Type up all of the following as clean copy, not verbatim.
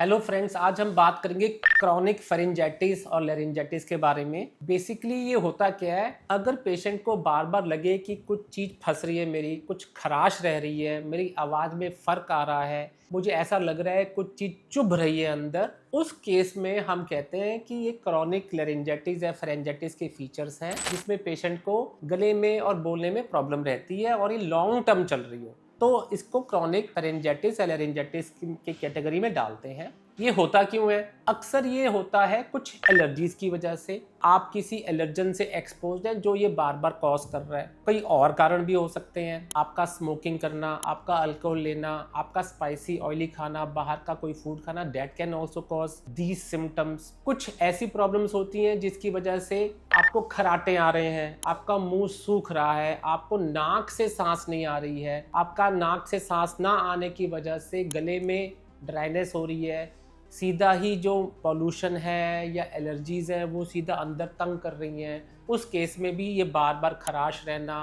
Hello friends, आज हम बात करेंगे क्रॉनिक फेरिंजाइटिस और लेरिंजाइटिस के बारे में। बेसिकली ये होता क्या है, अगर पेशेंट को बार बार लगे कि कुछ चीज़ फंस रही है, मेरी कुछ खराश रह रही है, मेरी आवाज़ में फ़र्क आ रहा है, मुझे ऐसा लग रहा है कुछ चीज़ चुभ रही है अंदर, उस केस में हम कहते हैं कि ये क्रॉनिक लेरिंजाइटिस या फेरिंजाइटिस के फीचर्स हैं, जिसमें पेशेंट को गले में और बोलने में प्रॉब्लम रहती है और ये लॉन्ग टर्म चल रही हो, तो इसको क्रॉनिक फेरिंजाइटिस या लेरिंजाइटिस की कैटेगरी में डालते हैं। ये होता क्यों है? अक्सर ये होता है कुछ एलर्जीज की वजह से। आप किसी एलर्जन से एक्सपोज्ड हैं जो ये बार बार कॉज कर रहा है। कई और कारण भी हो सकते हैं, आपका स्मोकिंग करना, आपका अल्कोहल लेना, आपका स्पाइसी ऑयली खाना, बाहर का कोई फूड खाना, that can also cause these symptoms. कुछ ऐसी प्रॉब्लम्स होती हैं जिसकी वजह से आपको खराटे आ रहे हैं, आपका मुंह सूख रहा है, आपको नाक से सांस नहीं आ रही है, आपका नाक से सांस ना आने की वजह से गले में ड्राइनेस हो रही है, सीधा ही जो पॉल्यूशन है या एलर्जीज़ हैं वो सीधा अंदर तंग कर रही हैं। उस केस में भी ये बार बार खराश रहना,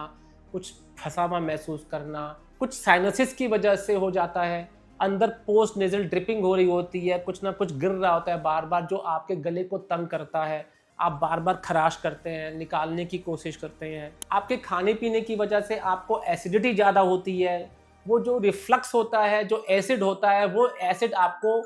कुछ फंसा हुआ महसूस करना, कुछ साइनसिस की वजह से हो जाता है, अंदर पोस्ट नेजल ड्रिपिंग हो रही होती है, कुछ ना कुछ गिर रहा होता है बार बार जो आपके गले को तंग करता है, आप बार बार खराश करते हैं, निकालने की कोशिश करते हैं। आपके खाने पीने की वजह से आपको एसिडिटी ज़्यादा होती है, वो जो रिफ्लक्स होता है, जो एसिड होता है, वो एसिड आपको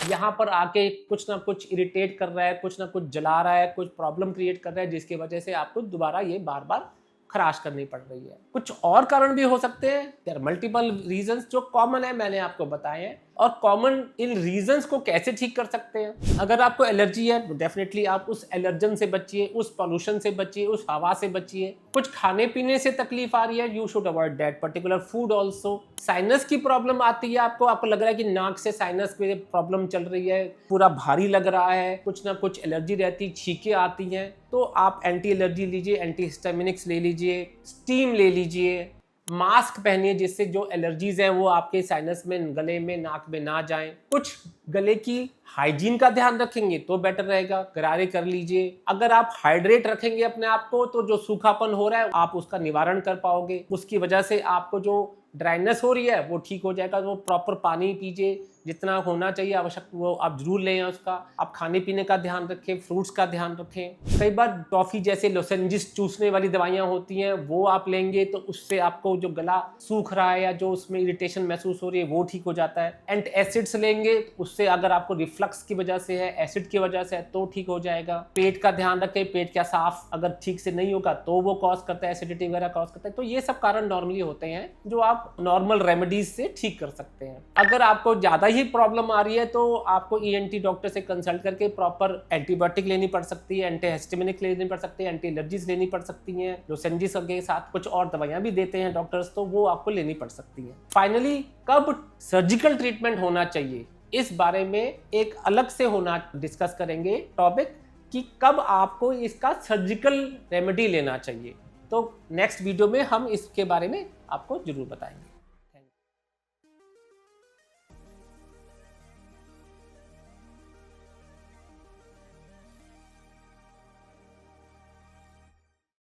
यहाँ पर आके कुछ ना कुछ इरिटेट कर रहा है, कुछ ना कुछ जला रहा है, कुछ प्रॉब्लम क्रिएट कर रहा है, जिसकी वजह से आपको दोबारा ये बार बार खराश करनी पड़ रही है। कुछ और कारण भी हो सकते हैं, देयर मल्टीपल रीजंस जो कॉमन है मैंने आपको बताए हैं। और कॉमन इन रीजंस को कैसे ठीक कर सकते हैं? अगर आपको एलर्जी है तो डेफिनेटली आप उस एलर्जन से बचिए, उस पॉल्यूशन से बचिए, उस हवा से बचिए। कुछ खाने पीने से तकलीफ आ रही है, you should avoid that particular food also. Sinus की प्रॉब्लम आती है, आपको लग रहा है कि नाक से साइनस में प्रॉब्लम चल रही है, पूरा भारी लग रहा है, कुछ ना कुछ एलर्जी रहती, छींकें आती हैं, तो आप एंटी एलर्जी लीजिए, एंटी हिस्टामिनिक्स ले लीजिए, स्टीम ले लीजिए, मास्क पहनिए जिससे जो एलर्जीज हैं वो आपके साइनस में, गले में, नाक में ना जाएं। कुछ गले की हाइजीन का ध्यान रखेंगे तो बेटर रहेगा, गरारे कर लीजिए। अगर आप हाइड्रेट रखेंगे अपने आप को तो जो सूखापन हो रहा है आप उसका निवारण कर पाओगे, उसकी वजह से आपको जो ड्राइनेस हो रही है वो ठीक हो जाएगा। तो प्रॉपर पानी पीजिए, जितना होना चाहिए आवश्यक वो आप जरूर लें उसका। आप खाने पीने का ध्यान रखें, फ्रूट्स का ध्यान रखें। कई बार टॉफी जैसे लोसेंजिस चूसने वाली दवाइयां होती हैं वो आप लेंगे तो उससे आपको जो गला सूख रहा है या जो उसमें इरिटेशन महसूस हो रही है वो ठीक हो जाता है। एंटी एसिड्स लेंगे, उससे अगर आपको रिफ्लक्स की वजह से है, एसिड की वजह से है तो ठीक हो जाएगा। पेट का ध्यान रखें, पेट क्या साफ अगर ठीक से नहीं होगा तो वो कॉज करता है, एसिडिटी वगैरह कॉज करता है। तो ये सब कारण नॉर्मली होते हैं जो आप नॉर्मल रेमेडीज से ठीक कर सकते हैं। अगर आपको ज्यादा ही प्रॉब्लम आ रही है तो आपको ईएनटी डॉक्टर से कंसल्ट करके प्रॉपर एंटीबायोटिक लेनी पड़ सकती है, एंटी हिस्टामिनिक लेनी पड़ सकती है, एंटी एलर्जीज लेनी पड़ सकती हैं, लोसेंजिस के साथ कुछ और दवाइयां भी देते हैं डॉक्टर्स, तो वो आपको लेनी पड़ सकती है। फाइनली कब सर्जिकल ट्रीटमेंट होना चाहिए इस बारे में एक अलग से डिस्कस करेंगे टॉपिक कि कब आपको इसका सर्जिकल रेमेडी लेना चाहिए। तो नेक्स्ट वीडियो में हम इसके बारे में आपको जरूर बताएंगे।